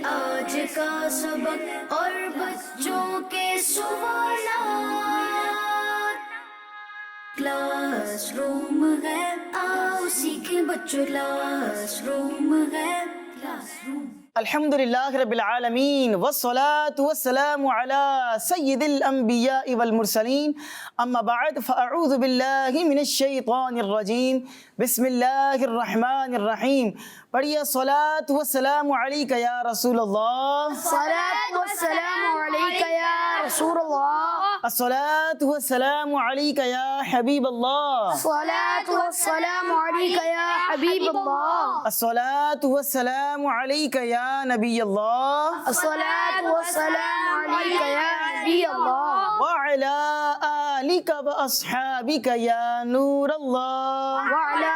آج کا سبق اور بچوں کے سوالات، کلاس روم ہے، آؤ سیکھیں بچوں، کلاس روم ہے، کلاس روم۔ الحمدللہ رب العالمین والصلاة والسلام علی سید الانبیاء والمرسلین، اما بعد فاعوذ باللہ من الشیطان الرجیم، بسم اللہ الرحمن الرحیم۔ پڑھیے الصلاة والسلام علیک یا رسول اللہ، الصلاة والسلام علیک یا رسول اللہ، الصلاة والسلام علیک یا حبیب اللہ، الصلاة والسلام علیک یا حبیب اللہ، الصلاة والسلام علیک یا نبی اللہ، الصلاة والسلام علیک یا نبی اللہ، وعلی آلک واصحابک یا نور اللہ۔ وعلی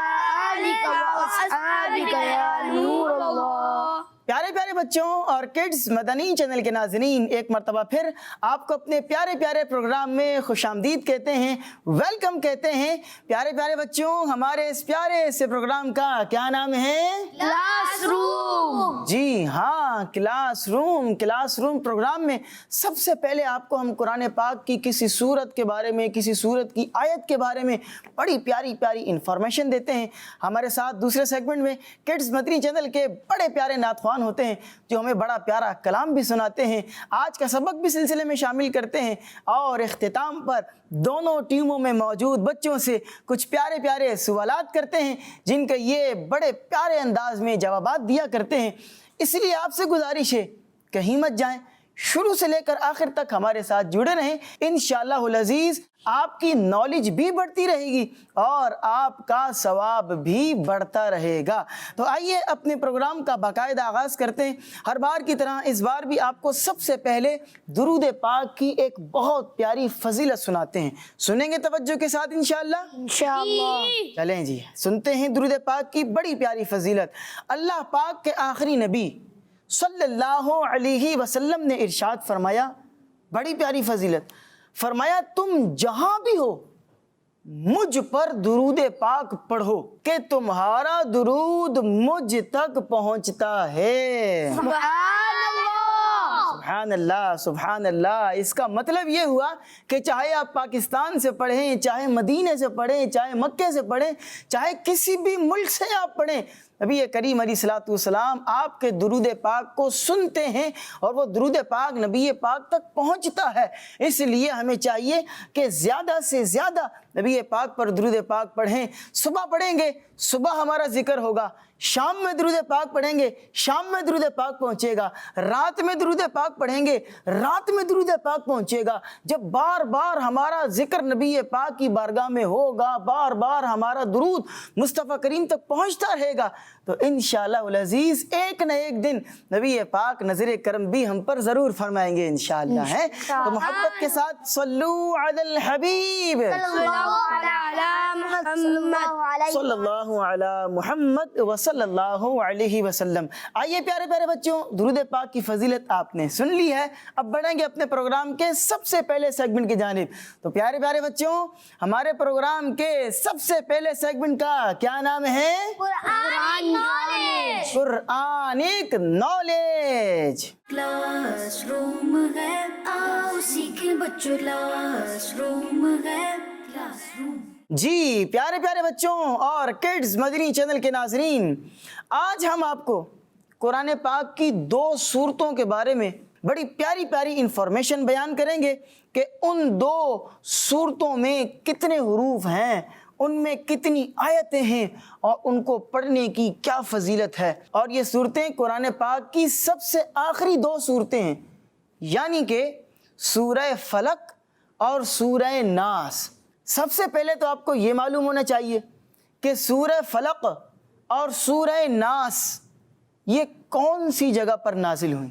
آلک واصحابک یا نور اللہ۔ پیارے پیارے بچوں اور کڈز مدنی چینل کے ناظرین، ایک مرتبہ پھر آپ کو اپنے پیارے پیارے پروگرام میں خوش آمدید کہتے ہیں، ویلکم کہتے ہیں۔ پیارے پیارے بچوں، ہمارے اس پیارے سے پروگرام کا کیا نام ہے؟ Class room. جی ہاں، class room. Class room program میں سب سے پہلے آپ کو ہم قرآن پاک کی کسی سورت کے بارے میں، کسی سورت کی آیت کے بارے میں بڑی پیاری پیاری انفارمیشن دیتے ہیں۔ ہمارے ساتھ دوسرے سیگمنٹ میں کڈز مدنی چینل کے بڑے پیارے نعت خوان ہوتے ہیں جو ہمیں بڑا پیارا کلام بھی سناتے ہیں، آج کا سبق بھی سلسلے میں شامل کرتے ہیں، اور اختتام پر دونوں ٹیموں میں موجود بچوں سے کچھ پیارے پیارے سوالات کرتے ہیں جن کے یہ بڑے پیارے انداز میں جوابات دیا کرتے ہیں۔ اس لیے آپ سے گزارش ہے، کہیں مت جائیں، شروع سے لے کر آخر تک ہمارے ساتھ جڑے رہیں۔ انشاءاللہ العزیز آپ کی نالج بھی بڑھتی رہے گی اور آپ کا ثواب بھی بڑھتا رہے گا۔ تو آئیے اپنے پروگرام کا باقاعدہ آغاز کرتے ہیں۔ ہر بار کی طرح اس بار بھی آپ کو سب سے پہلے درود پاک کی ایک بہت پیاری فضیلت سناتے ہیں، سنیں گے توجہ کے ساتھ انشاءاللہ؟ انشاءاللہ۔ چلیں جی سنتے ہیں درود پاک کی بڑی پیاری فضیلت۔ اللہ پاک کے آخری نبی صلی اللہ علیہ وسلم نے ارشاد فرمایا، بڑی پیاری فضیلت، فرمایا تم جہاں بھی ہو مجھ پر درود پاک پڑھو کہ تمہارا درود مجھ تک پہنچتا ہے۔ سبحان اللہ۔ سبحان اللہ، سبحان اللہ۔ اس کا مطلب یہ ہوا کہ چاہے آپ پاکستان سے پڑھیں، چاہے مدینے سے پڑھیں، چاہے مکے سے پڑھیں، چاہے کسی بھی ملک سے آپ پڑھیں، نبی کریم علیہ الصلوۃ والسلام آپ کے درود پاک کو سنتے ہیں اور وہ درود پاک نبی پاک تک پہنچتا ہے۔ اس لیے ہمیں چاہیے کہ زیادہ سے زیادہ نبی پاک پر درود پاک پڑھیں۔ صبح پڑھیں گے، صبح ہمارا ذکر ہوگا، شام میں درود پاک پڑھیں گے، شام میں درود پاک پہنچے گا، رات میں درود پاک پڑھیں گے، رات میں درود پاک پہنچے گا۔ جب بار بار ہمارا ذکر نبی پاک کی بارگاہ میں ہوگا، بار بار ہمارا درود مصطفیٰ کریم تک پہنچتا رہے گا، تو انشاءاللہ العزیز ایک نہ ایک دن نبی پاک نظر کرم بھی ہم پر ضرور فرمائیں گے انشاءاللہ ہے۔ تو محبت کے ساتھ صلو علی الحبیب صلی اللہ علی محمد وصلی اللہ علیہ وسلم۔ آئیے پیارے پیارے بچوں، درود پاک کی فضیلت آپ نے سن لی ہے، اب بڑھیں گے اپنے پروگرام کے سب سے پہلے سیگمنٹ کی جانب۔ تو پیارے پیارے بچوں، ہمارے پروگرام کے سب سے پہلے سیگمنٹ کا کیا نام ہے؟ Quranic knowledge. کلاس روم ہے، آؤ سیکھیں بچوں، کلاس روم ہے، کلاس روم۔ جی پیارے پیارے بچوں اور کڈز مدنی چینل کے ناظرین، آج ہم آپ کو قرآن پاک کی دو صورتوں کے بارے میں بڑی پیاری پیاری انفارمیشن بیان کریں گے کہ ان دو صورتوں میں کتنے حروف ہیں، ان میں کتنی آیتیں ہیں اور ان کو پڑھنے کی کیا فضیلت ہے۔ اور یہ صورتیں قرآن پاک کی سب سے آخری دو صورتیں ہیں، یعنی کہ سورہ فلق اور سورہ ناس۔ سب سے پہلے تو آپ کو یہ معلوم ہونا چاہیے کہ سورہ فلق اور سورہ ناس یہ کون سی جگہ پر نازل ہوئیں۔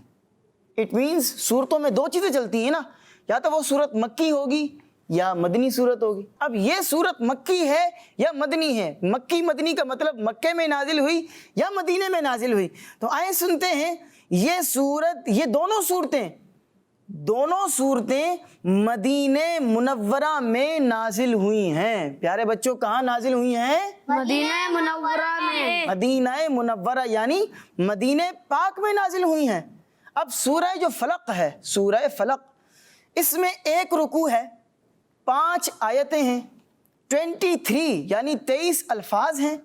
اٹ مینس صورتوں میں دو چیزیں چلتی ہیں نا، یا تو وہ صورت مکی ہوگی یا مدنی صورت ہوگی۔ اب یہ صورت مکی ہے یا مدنی ہے؟ مکی مدنی کا مطلب مکے میں نازل ہوئی یا مدینے میں نازل ہوئی۔ تو آئیں سنتے ہیں، یہ دونوں صورتیں مدینہ منورہ میں نازل ہوئی ہیں۔ پیارے بچوں کہاں نازل ہوئی ہیں؟ مدینہ منورہ میں۔ مدینہ منورہ یعنی مدینہ پاک میں نازل ہوئی ہیں۔ اب سورہ جو فلق ہے، سورہ فلق، اس میں ایک رکوع ہے، 5 آیتیں ہیں، 23 یعنی 23 الفاظ ہیں،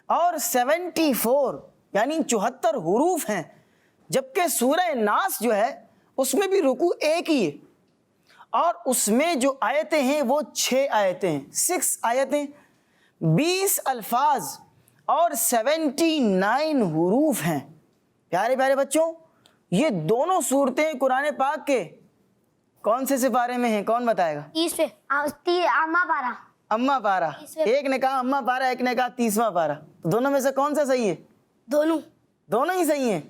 اور 74 یعنی 74 حروف ہیں، جبکہ سورہ ناس جو ہے اس میں بھی رکوع ایک ہی ہے، اور اس میں جو آیتیں ہیں وہ 6 آیتیں ہیں، 6 آیتیں، 20 الفاظ اور 79 حروف ہیں۔ پیارے پیارے بچوں، یہ دونوں صورتیں قرآن پاک کے کون سے سپارے میں ہیں؟ کون بتائے گا؟ 30 پہ اما پارا۔ اما پارا، ایک نے کہا اما پارا، ایک نے کہا 30واں پارا، دونوں میں سے کون سا صحیح ہے؟ دونوں ہی صحیح ہیں،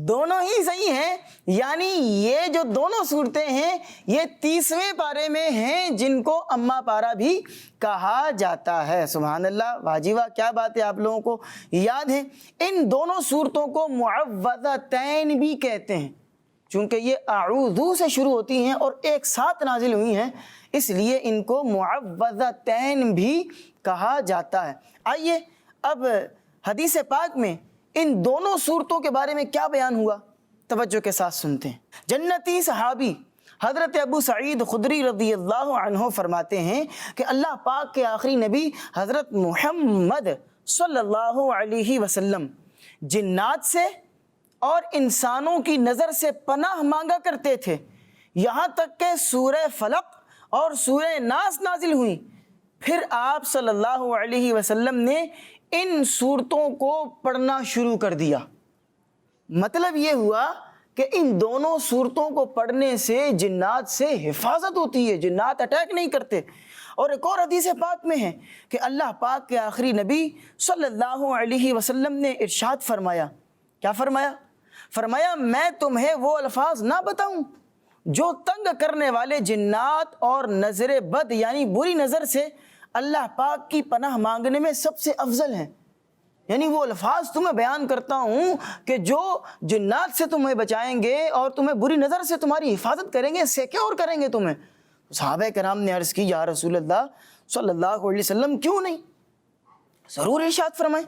دونوں ہی صحیح ہیں، یعنی یہ جو دونوں صورتیں ہیں یہ 30ویں پارے میں ہیں، جن کو اما پارا بھی کہا جاتا ہے۔ سبحان اللہ، واجی واہ، کیا بات ہے، آپ لوگوں کو یاد ہے۔ ان دونوں صورتوں کو معوذتین بھی کہتے ہیں، چونکہ یہ اعوذ سے شروع ہوتی ہیں اور ایک ساتھ نازل ہوئی ہیں، اس لیے ان کو معوذتین بھی کہا جاتا ہے۔ آئیے اب حدیث پاک میں ان دونوں صورتوں کے بارے میں کیا بیان ہوا، توجہ کے ساتھ سنتے ہیں۔ جنتی صحابی حضرت ابو سعید خدری رضی اللہ عنہ فرماتے ہیں کہ اللہ پاک کے آخری نبی حضرت محمد صلی اللہ علیہ وسلم جنات سے اور انسانوں کی نظر سے پناہ مانگا کرتے تھے، یہاں تک کہ سورہ فلق اور سورہ ناس نازل ہوئی، پھر آپ صلی اللہ علیہ وسلم نے ان صورتوں کو پڑھنا شروع کر دیا۔ مطلب یہ ہوا کہ ان دونوں صورتوں کو پڑھنے سے جنات سے حفاظت ہوتی ہے، جنات اٹیک نہیں کرتے۔ اور ایک اور حدیث پاک میں ہے کہ اللہ پاک کے آخری نبی صلی اللہ علیہ وسلم نے ارشاد فرمایا، کیا فرمایا؟ فرمایا میں تمہیں وہ الفاظ نہ بتاؤں جو تنگ کرنے والے جنات اور نظر بد یعنی بری نظر سے اللہ پاک کی پناہ مانگنے میں سب سے افضل ہیں۔ یعنی وہ الفاظ تمہیں بیان کرتا ہوں کہ جو جنات سے تمہیں بچائیں گے اور تمہیں بری نظر سے تمہاری حفاظت کریں گے، سیکیور کریں گے تمہیں۔ صحابہ کرام نے عرض کی یا رسول اللہ صلی اللہ علیہ وسلم کیوں نہیں، ضرور ارشاد فرمائیں۔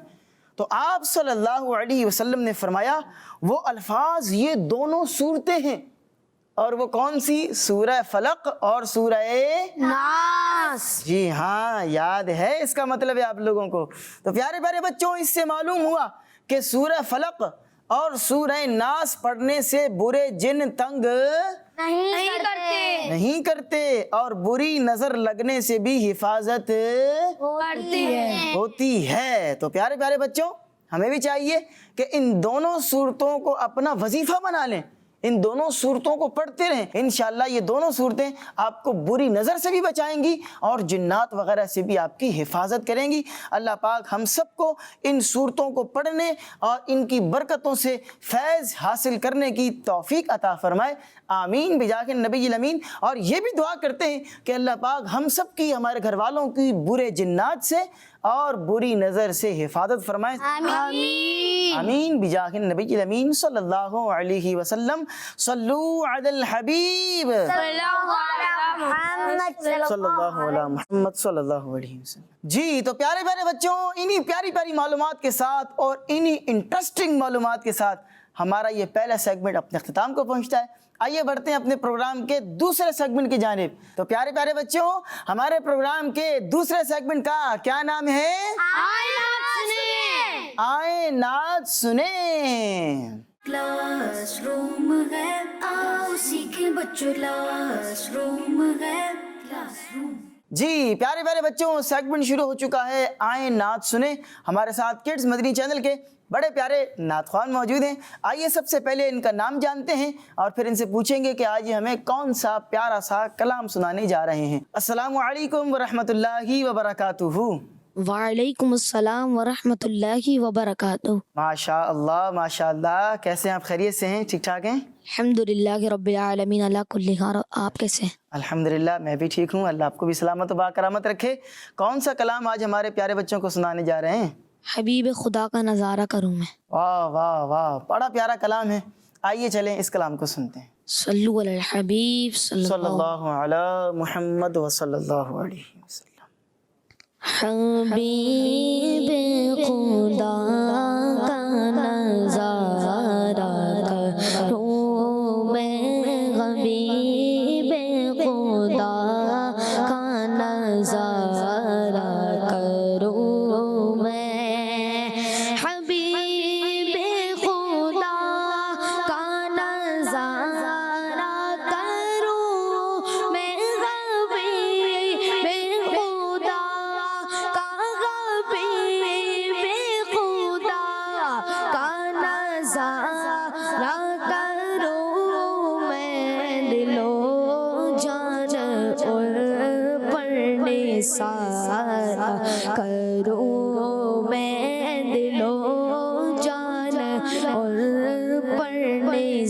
تو آپ صلی اللہ علیہ وسلم نے فرمایا وہ الفاظ یہ دونوں صورتیں ہیں، اور وہ کون سی؟ سورہ فلق اور سورہ ناس۔ جی ہاں، یاد ہے اس کا مطلب ہے آپ لوگوں کو۔ تو پیارے پیارے بچوں، اس سے معلوم ہوا کہ سورہ فلق اور سورہ ناس پڑھنے سے برے جن تنگ نہیں کرتے اور بری نظر لگنے سے بھی حفاظت ہوتی ہے۔ تو پیارے پیارے بچوں، ہمیں بھی چاہیے کہ ان دونوں صورتوں کو اپنا وظیفہ بنا لیں، ان دونوں صورتوں کو پڑھتے رہیں، انشاءاللہ یہ دونوں صورتیں آپ کو بری نظر سے بھی بچائیں گی اور جنات وغیرہ سے بھی آپ کی حفاظت کریں گی۔ اللہ پاک ہم سب کو ان صورتوں کو پڑھنے اور ان کی برکتوں سے فیض حاصل کرنے کی توفیق عطا فرمائے، آمین بجاہ النبی الامین۔ اور یہ بھی دعا کرتے ہیں کہ اللہ پاک ہم سب کی، ہمارے گھر والوں کی برے جنات سے اور بری نظر سے حفاظت فرمائے، آمین آمین بجاہ النبی الامین صلی اللہ علیہ وسلم۔ صلو علی الحبیب صلی اللہ علیہ محمد صلی اللہ علیہ وسلم۔ جی تو پیارے پیارے بچوں، انہی پیاری پیاری معلومات کے ساتھ اور انہی انٹرسٹنگ معلومات کے ساتھ ہمارا یہ پہلا سیگمنٹ اپنے اختتام کو پہنچتا ہے۔ آئیے بڑھتے ہیں اپنے پروگرام کے دوسرے سیگمنٹ کی جانب۔ تو پیارے پیارے بچوں، ہمارے پروگرام کے دوسرے سیگمنٹ کا کیا نام ہے؟ آئے نعت سنیں۔ کلاس روم ہے، آؤ سیکھیں بچوں، کلاس روم ہے، کلاس روم۔ جی پیارے پیارے بچوں، سیگمنٹ شروع ہو چکا ہے، آئیں نعت سنیں۔ ہمارے ساتھ کڈز مدنی چینل کے بڑے پیارے نعت خوان موجود ہیں۔ آئیے سب سے پہلے ان کا نام جانتے ہیں اور پھر ان سے پوچھیں گے کہ آج یہ ہمیں کون سا پیارا سا کلام سنانے جا رہے ہیں۔ السلام علیکم ورحمۃ اللہ وبرکاتہ۔ وعلیکم السلام ورحمۃ اللہ وبرکاتہ۔ ماشاء اللہ، کیسے ہیں آپ؟ خیریت سے ہیں؟ ٹھیک ٹھاک ہیں؟ الحمدللہ رب العالمین علی کل حال۔ آپ کیسے ہیں؟ الحمدللہ میں بھی ٹھیک ہوں، اللہ آپ کو بھی سلامت و باکرامت رکھے۔ کون سا کلام آج ہمارے پیارے بچوں کو سنانے جا رہے ہیں؟ حبیب خدا کا نظارہ کروں میں۔ واہ واہ واہ، بڑا پیارا کلام ہے۔ آئیے چلیں اس کلام کو سنتے ہیں۔ صلو علی الحبیب صلی اللہ علی محمد و صلی اللہ علیہ وسلم۔ حبیب خدا کا نظارہ کروں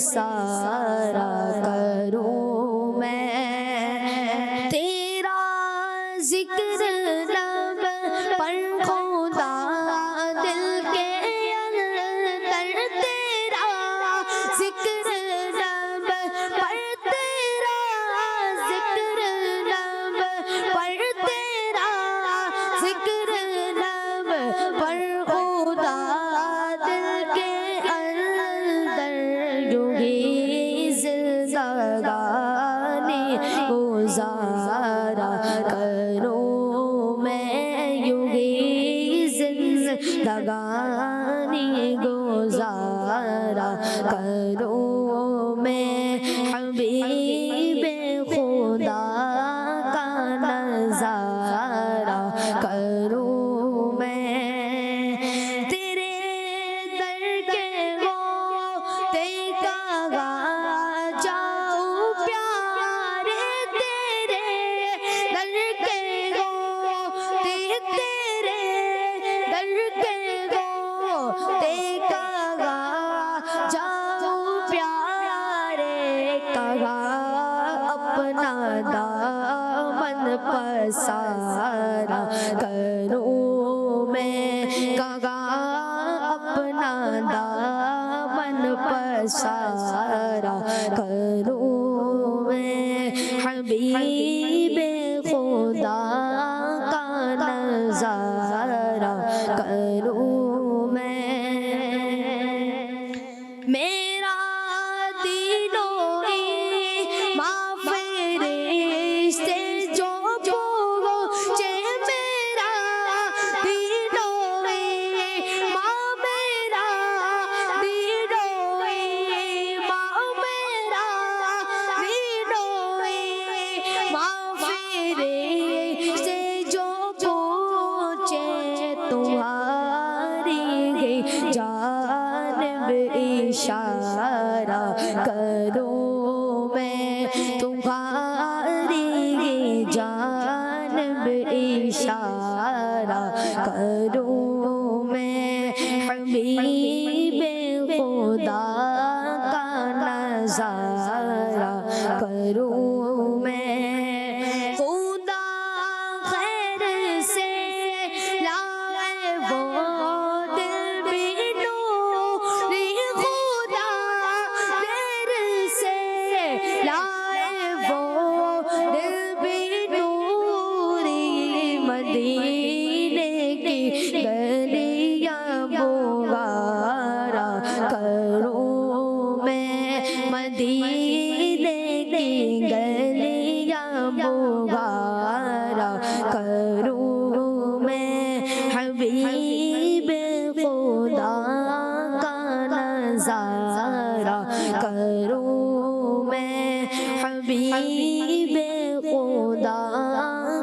نثارا کروں میں، تیرا ذکر لب پر خدا دل کے اندر، تیرا ذکر لب پر، تیرا ذکر لب پر، تیرا ذکر لب پر خدا دل کے اندر، یوں ہی زندگانی گزارا کروں میں، یوں ہی زندگانی گزارا کروں میں، حبیب خدا کا نظارہ کروں میں، تیرے در کے غوطے کا جاؤں پیارے، تیرے در کے غوطے، تیرے در کے غوطے کا جاؤں پیارے، کہا اپنا دامن پسارا کروں میں، کہا اپنا دامن پسارا کروں میں، حبیب خدا کا نظارہ کروں میں، میرا دین و ایمان فرشتے جو پہنچے، میرا دین و ایمان، میرا دین و ایمان، میرا دین و ایمان فرشتے جو پہنچے، تمہاری ہی جانب اشارہ کروں میں، تمہاری ہی جانب اشارہ کروں میں، حبیب خدا کا نظارہ کروں میں، خدا خیر سے لائے وہ دل بھی نوری، خدا خیر سے لائے وہ دل بھی نوری، مدینے کی گلیاں بغارا کروں میں، مدینے کی گلیاں بغارا کروں میں، حبیب خدا کا نظارہ کروں میں، حبیب خدا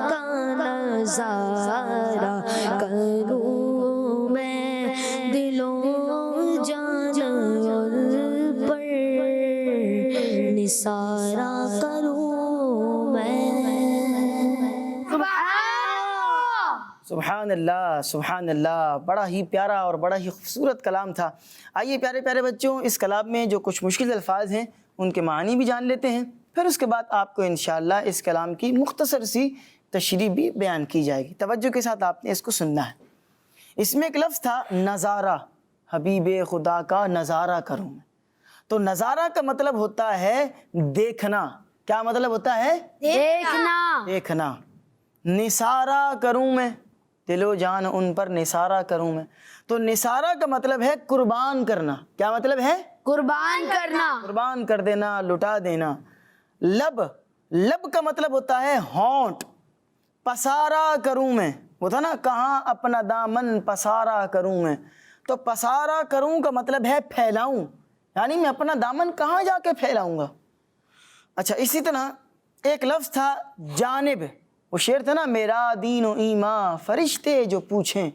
کا نظارہ کروں میں، دلوں جانوں پر نثارہ کروں میں۔ سبحان اللہ سبحان اللہ، بڑا ہی پیارا اور بڑا ہی خوبصورت کلام تھا۔ آئیے پیارے پیارے بچوں، اس کلام میں جو کچھ مشکل الفاظ ہیں ان کے معنی بھی جان لیتے ہیں، پھر اس کے بعد آپ کو انشاءاللہ اس کلام کی مختصر سی تشریح بھی بیان کی جائے گی۔ توجہ کے ساتھ آپ نے اس کو سننا ہے۔ اس میں ایک لفظ تھا نظارہ، حبیب خدا کا نظارہ کروں میں۔ تو نظارہ کا مطلب ہوتا ہے دیکھنا۔ کیا مطلب ہوتا ہے؟ دیکھنا۔ دیکھنا۔ نثارہ کروں میں، دل و جان ان پر نثارہ کروں میں۔ تو نثارہ کا مطلب ہے قربان کرنا۔ کیا مطلب ہے؟ قربان کرنا۔ قربان کر دینا، لٹا دینا۔ لب، لب کا مطلب ہوتا ہے ہونٹ۔ پسارا کروں میں، وہ تھا نا کہاں اپنا دامن پسارا کروں میں، تو پسارا کروں کا مطلب ہے پھیلاؤں، یعنی میں اپنا دامن کہاں جا کے پھیلاؤں گا۔ اچھا، اسی طرح ایک لفظ تھا جانب، وہ شعر تھا نا، میرا دین و ایمان فرشتے جو پوچھیں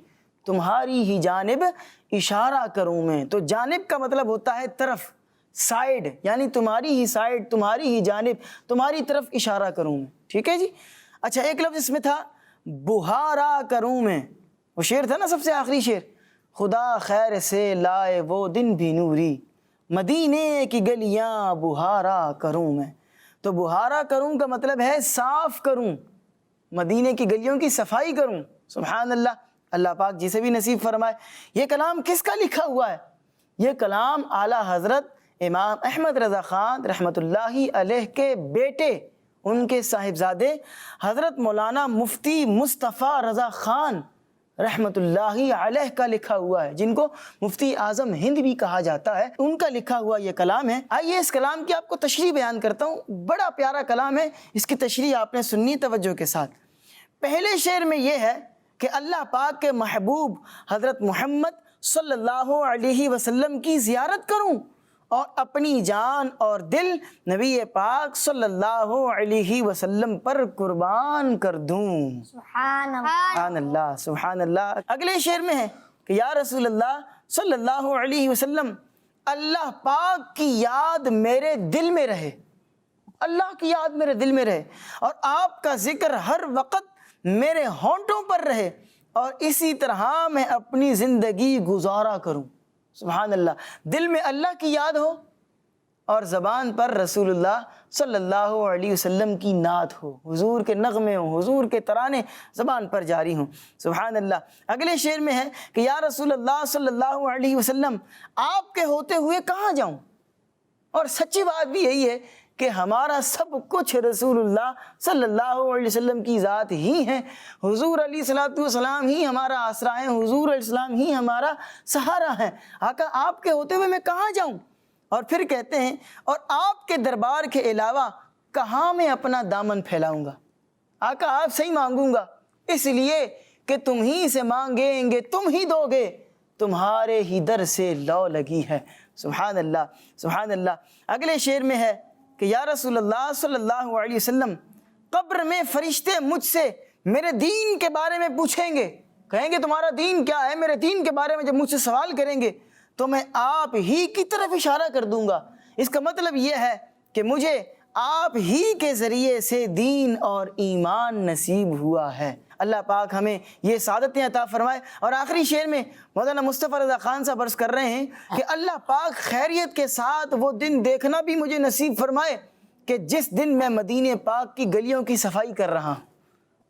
تمہاری ہی جانب اشارہ کروں میں۔ تو جانب کا مطلب ہوتا ہے طرف، سائیڈ، یعنی تمہاری ہی سائیڈ، تمہاری ہی جانب، تمہاری طرف اشارہ کروں میں۔ ٹھیک ہے جی۔ اچھا، ایک لفظ اس میں تھا بہارا کروں میں، وہ شعر تھا نا سب سے آخری شعر، خدا خیر سے لائے وہ دن بھی نوری، مدینے کی گلیاں بہارا کروں میں. تو بہارا کروں کا مطلب ہے صاف کروں، مدینے کی گلیوں کی صفائی کروں. سبحان اللہ، اللہ پاک جسے بھی نصیب فرمائے. یہ کلام کس کا لکھا ہوا ہے؟ یہ کلام اعلیٰ حضرت امام احمد رضا خان رحمۃ اللہ علیہ کے بیٹے، ان کے صاحبزادے حضرت مولانا مفتی مصطفیٰ رضا خان رحمۃ اللہ علیہ کا لکھا ہوا ہے، جن کو مفتی اعظم ہند بھی کہا جاتا ہے. ان کا لکھا ہوا یہ کلام ہے. آئیے اس کلام کی آپ کو تشریح بیان کرتا ہوں. بڑا پیارا کلام ہے، اس کی تشریح آپ نے سننی توجہ کے ساتھ. پہلے شعر میں یہ ہے کہ اللہ پاک کے محبوب حضرت محمد صلی اللہ علیہ وسلم کی زیارت کروں اور اپنی جان اور دل نبی پاک صلی اللہ علیہ وسلم پر قربان کر دوں. سبحان اللہ. سبحان اللہ، سبحان اللہ. اگلے شعر میں ہے کہ یا رسول اللہ صلی اللہ علیہ وسلم، اللہ پاک کی یاد میرے دل میں رہے، اللہ کی یاد میرے دل میں رہے، اور آپ کا ذکر ہر وقت میرے ہونٹوں پر رہے، اور اسی طرح میں اپنی زندگی گزارا کروں. سبحان اللہ. دل میں اللہ کی یاد ہو اور زبان پر رسول اللہ صلی اللہ علیہ وسلم کی نعت ہو، حضور کے نغمے ہوں، حضور کے ترانے زبان پر جاری ہوں. سبحان اللہ. اگلے شعر میں ہے کہ یا رسول اللہ صلی اللہ علیہ وسلم، آپ کے ہوتے ہوئے کہاں جاؤں. اور سچی بات بھی یہی ہے کہ ہمارا سب کچھ رسول اللہ صلی اللہ علیہ وسلم کی ذات ہی ہے. حضور علیہ الصلوۃ والسلام ہی ہمارا آسرا ہے، حضور علیہ السلام ہی ہمارا سہارا ہے. آقا آپ کے ہوتے ہوئے میں کہاں جاؤں. اور پھر کہتے ہیں اور آپ کے دربار کے علاوہ کہاں میں اپنا دامن پھیلاؤں گا. آقا آپ سے ہی مانگوں گا، اس لیے کہ تم ہی سے مانگیں گے تم ہی دو گے، تمہارے ہی در سے لو لگی ہے. سبحان اللہ، سبحان اللہ. اگلے شعر میں ہے کہ یا رسول اللہ صلی اللہ علیہ وسلم، قبر میں فرشتے مجھ سے میرے دین کے بارے میں پوچھیں گے، کہیں گے تمہارا دین کیا ہے. میرے دین کے بارے میں جب مجھ سے سوال کریں گے تو میں آپ ہی کی طرف اشارہ کر دوں گا. اس کا مطلب یہ ہے کہ مجھے آپ ہی کے ذریعے سے دین اور ایمان نصیب ہوا ہے. اللہ پاک ہمیں یہ سعادتیں عطا فرمائے. اور آخری شعر میں مولانا مصطفیٰ رضا خان صاحب عرض کر رہے ہیں کہ اللہ پاک خیریت کے ساتھ وہ دن دیکھنا بھی مجھے نصیب فرمائے کہ جس دن میں مدینے پاک کی گلیوں کی صفائی کر رہا ہوں.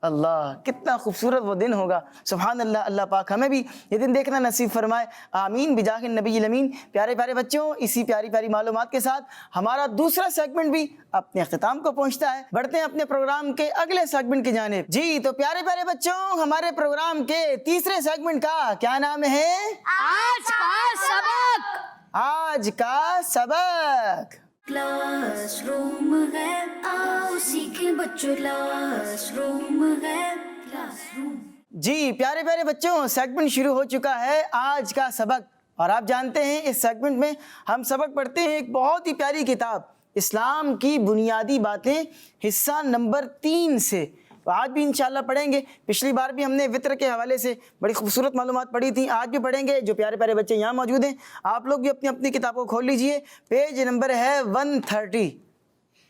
اللہ، کتنا خوبصورت وہ دن ہوگا. سبحان اللہ. اللہ پاک ہمیں بھی یہ دن دیکھنا نصیب فرمائے. آمین بجاہ النبی الامین. پیارے پیارے بچوں، اسی پیاری پیاری معلومات کے ساتھ ہمارا دوسرا سیگمنٹ بھی اپنے اختتام کو پہنچتا ہے. بڑھتے ہیں اپنے پروگرام کے اگلے سیگمنٹ کی جانب. جی تو پیارے پیارے بچوں، ہمارے پروگرام کے تیسرے سیگمنٹ کا کیا نام ہے؟ آج کا سبق. آج کا سبق. کلاس روم ہے، آؤ سیکھیں بچوں، کلاس روم ہے، کلاس روم. جی پیارے پیارے بچوں، سیگمنٹ شروع ہو چکا ہے آج کا سبق. اور آپ جانتے ہیں اس سیگمنٹ میں ہم سبق پڑھتے ہیں ایک بہت ہی پیاری کتاب، اسلام کی بنیادی باتیں، حصہ نمبر 3 سے. تو آج بھی انشاءاللہ پڑھیں گے. پچھلی بار بھی ہم نے وطر کے حوالے سے بڑی خوبصورت معلومات پڑھی تھیں، آج بھی پڑھیں گے. جو پیارے پیارے بچے یہاں موجود ہیں، آپ لوگ بھی اپنی اپنی کتابوں کو کھول لیجئے. پیج نمبر ہے 130،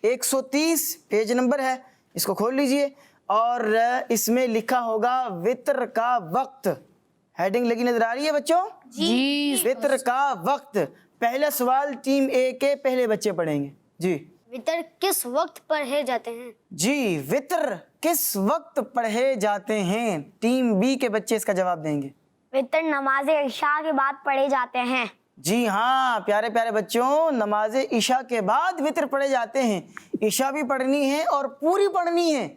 130 پیج نمبر ہے، اس کو کھول لیجئے. اور اس میں لکھا ہوگا وطر کا وقت. ہیڈنگ لگی نظر آ رہی ہے بچوں؟ جی. وطر کا وقت. پہلا سوال ٹیم اے کے پہلے بچے پڑھیں گے. جی وطر کس وقت پڑھے جاتے ہیں؟ جی وطر کس وقت پڑھے جاتے ہیں؟ ٹیم بی کے بچے اس کا جواب دیں گے. وطر نماز عشاء کے بعد پڑھے جاتے ہیں. جی ہاں پیارے پیارے بچوں، نماز عشاء کے بعد وطر پڑھے جاتے ہیں. عشاء بھی پڑھنی ہے اور پوری پڑھنی ہے،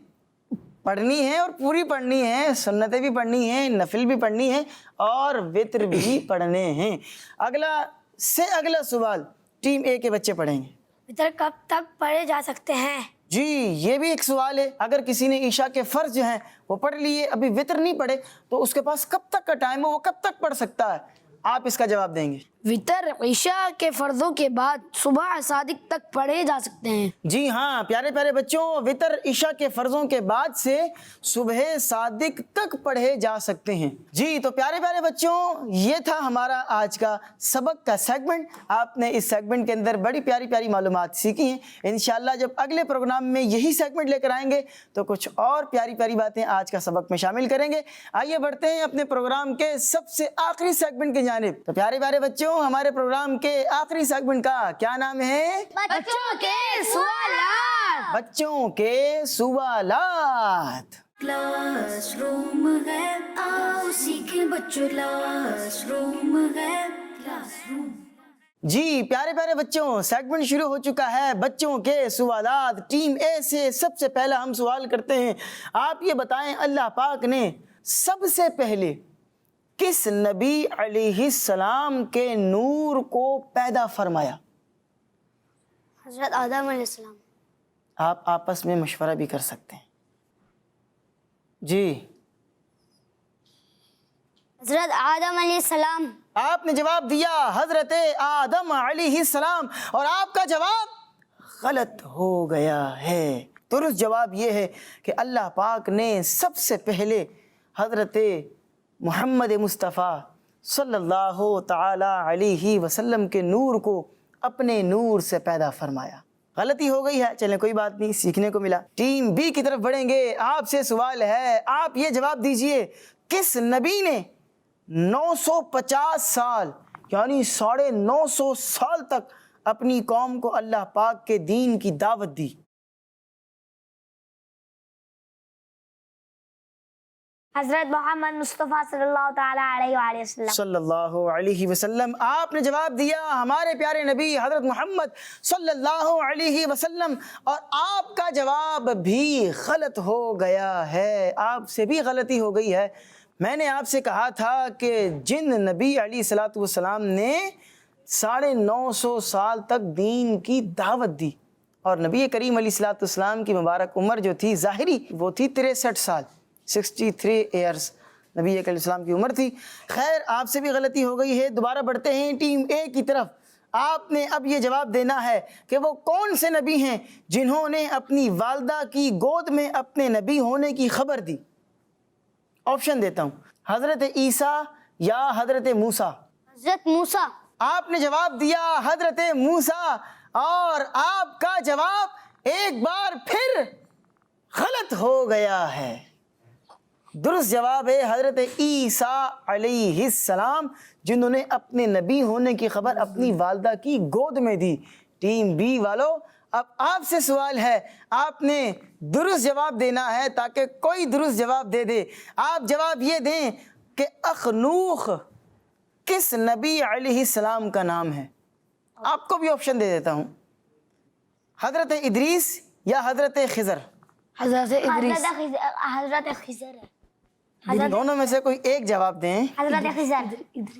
پڑھنی ہے اور پوری پڑھنی ہے. سنتیں بھی پڑھنی ہیں، نفل بھی پڑھنی ہے، اور وطر بھی پڑھنے ہیں. اگلا سوال ٹیم اے کے بچے پڑھیں گے. وطر کب تک پڑھے جا سکتے ہیں؟ جی یہ بھی ایک سوال ہے. اگر کسی نے عشاء کے فرض جو ہیں وہ پڑھ لیے، ابھی وطر نہیں پڑھے، تو اس کے پاس کب تک کا ٹائم ہے، وہ کب تک پڑھ سکتا ہے؟ آپ اس کا جواب دیں گے. وطر عشاء کے فرضوں کے بعد صبح صادق تک پڑھے جا سکتے ہیں. جی ہاں پیارے پیارے بچوں، وطر عشاء کے فرضوں کے بعد سے صبح صادق تک پڑھے جا سکتے ہیں. جی تو پیارے پیارے بچوں، یہ تھا ہمارا آج کا سبق کا سیگمنٹ. آپ نے اس سیگمنٹ کے اندر بڑی پیاری پیاری معلومات سیکھی ہیں. انشاءاللہ جب اگلے پروگرام میں یہی سیگمنٹ لے کر آئیں گے تو کچھ اور پیاری پیاری باتیں آج کا سبق میں شامل کریں گے. آئیے بڑھتے ہیں اپنے پروگرام کے سب سے آخری سیگمنٹ کے جانب. جانب. تو پیارے پیارے بچوں, ہمارے پروگرام کے آخری سیگمنٹ کا کیا نام ہے؟ بچوں کے سوالات. بچوں کے سوالات. کلاس روم ہے, آؤ سیکھیں بچوں, کلاس روم ہے, کلاس روم. جی پیارے پیارے بچوں, سیگمنٹ شروع ہو چکا ہے بچوں کے سوالات. ٹیم اے سے سب سے پہلا ہم سوال کرتے ہیں, آپ یہ بتائیں اللہ پاک نے سب سے پہلے کس نبی علیہ السلام کے نور کو پیدا فرمایا؟ حضرت آدم علیہ السلام. آپ آپس میں مشورہ بھی کر سکتے ہیں. جی حضرت آدم علیہ السلام. آپ نے جواب دیا حضرت آدم علیہ السلام, اور آپ کا جواب غلط ہو گیا ہے. درست جواب یہ ہے کہ اللہ پاک نے سب سے پہلے حضرت محمد مصطفیٰ صلی اللہ تعالی علیہ وسلم کے نور کو اپنے نور سے پیدا فرمایا. غلطی ہو گئی ہے, چلیں کوئی بات نہیں, سیکھنے کو ملا. ٹیم بی کی طرف بڑھیں گے. آپ سے سوال ہے, آپ یہ جواب دیجئے کس نبی نے 950 سال یعنی 950 سال تک اپنی قوم کو اللہ پاک کے دین کی دعوت دی؟ حضرت محمد مصطفیٰ صلی اللہ تعالیٰ علیہ وآلہ وسلم. صلی اللہ علیہ وسلم. آپ نے جواب دیا ہمارے پیارے نبی حضرت محمد صلی اللہ علیہ وسلم, اور آپ کا جواب بھی غلط ہو گیا ہے. آپ سے بھی غلطی ہو گئی ہے. میں نے آپ سے کہا تھا کہ جن نبی علیہ الصلوۃ والسلام نے 950 سال تک دین کی دعوت دی, اور نبی کریم علیہ الصلوۃ والسلام کی مبارک عمر جو تھی ظاہری وہ تھی 63 سال, 63 ایئرز نبی کریم علیہ السلام کی عمر تھی. خیر آپ سے بھی غلطی ہو گئی ہے. دوبارہ بڑھتے ہیں ٹیم اے کی طرف. آپ نے اب یہ جواب دینا ہے کہ وہ کون سے نبی ہیں جنہوں نے اپنی والدہ کی گود میں اپنے نبی ہونے کی خبر دی. آپشن دیتا ہوں, حضرت عیسیٰ یا حضرت موسیٰ. حضرت موسیٰ. آپ نے جواب دیا حضرت موسیٰ, اور آپ کا جواب ایک بار پھر غلط ہو گیا ہے. درست جواب ہے حضرت عیسیٰ علیہ السلام, جنہوں نے اپنے نبی ہونے کی خبر اپنی والدہ کی گود میں دی. ٹیم بی والو, اب آپ سے سوال ہے, آپ نے درست جواب دینا ہے تاکہ کوئی درست جواب دے دے. آپ جواب یہ دیں کہ اخنوخ کس نبی علیہ السلام کا نام ہے؟ آپ کو بھی آپشن دے دیتا ہوں, حضرت ادریس یا حضرت خضر. حضرت ادریس. حضرت خضر. ان دونوں میں سے کوئی ایک جواب دیں. حضرت خضر.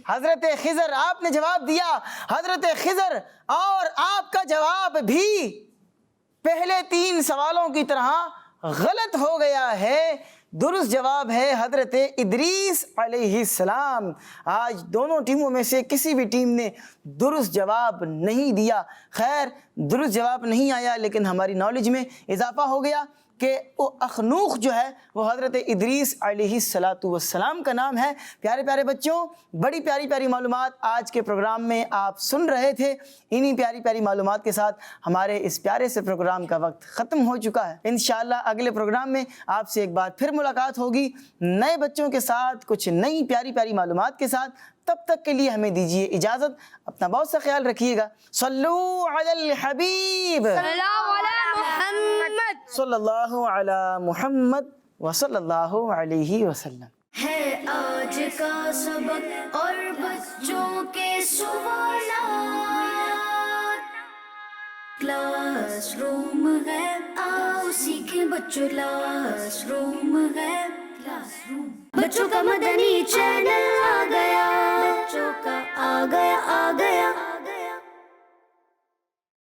حضرت خضر. آپ نے جواب دیا حضرت خضر, اور آپ کا جواب بھی پہلے 3 سوالوں کی طرح غلط ہو گیا ہے. درست جواب ہے حضرت ادریس علیہ السلام. آج دونوں ٹیموں میں سے کسی بھی ٹیم نے درست جواب نہیں دیا. خیر درست جواب نہیں آیا, لیکن ہماری نالج میں اضافہ ہو گیا کہ وہ اخنوخ جو ہے وہ حضرت ادریس علیہ السلام کا نام ہے. پیارے پیارے بچوں, بڑی پیاری پیاری معلومات آج کے پروگرام میں آپ سن رہے تھے. انہی پیاری پیاری معلومات کے ساتھ ہمارے اس پیارے سے پروگرام کا وقت ختم ہو چکا ہے. انشاءاللہ اگلے پروگرام میں آپ سے ایک بار پھر ملاقات ہوگی نئے بچوں کے ساتھ, کچھ نئی پیاری پیاری معلومات کے ساتھ. تب تک کے لیے ہمیں دیجیے اجازت. اپنا بہت سا خیال رکھیے گا. صلو علی الحبیب صلی اللہ علی محمد وصلی اللہ علیہ وسلم. ہے آج کا سبق اور بچوں کے سوالات. کلاس روم ہے, آؤ سیکھیں بچوں, کلاس روم ہے, کلاس روم. بچوں کا مدنی چینل آ گیا, بچوں کا آ گیا.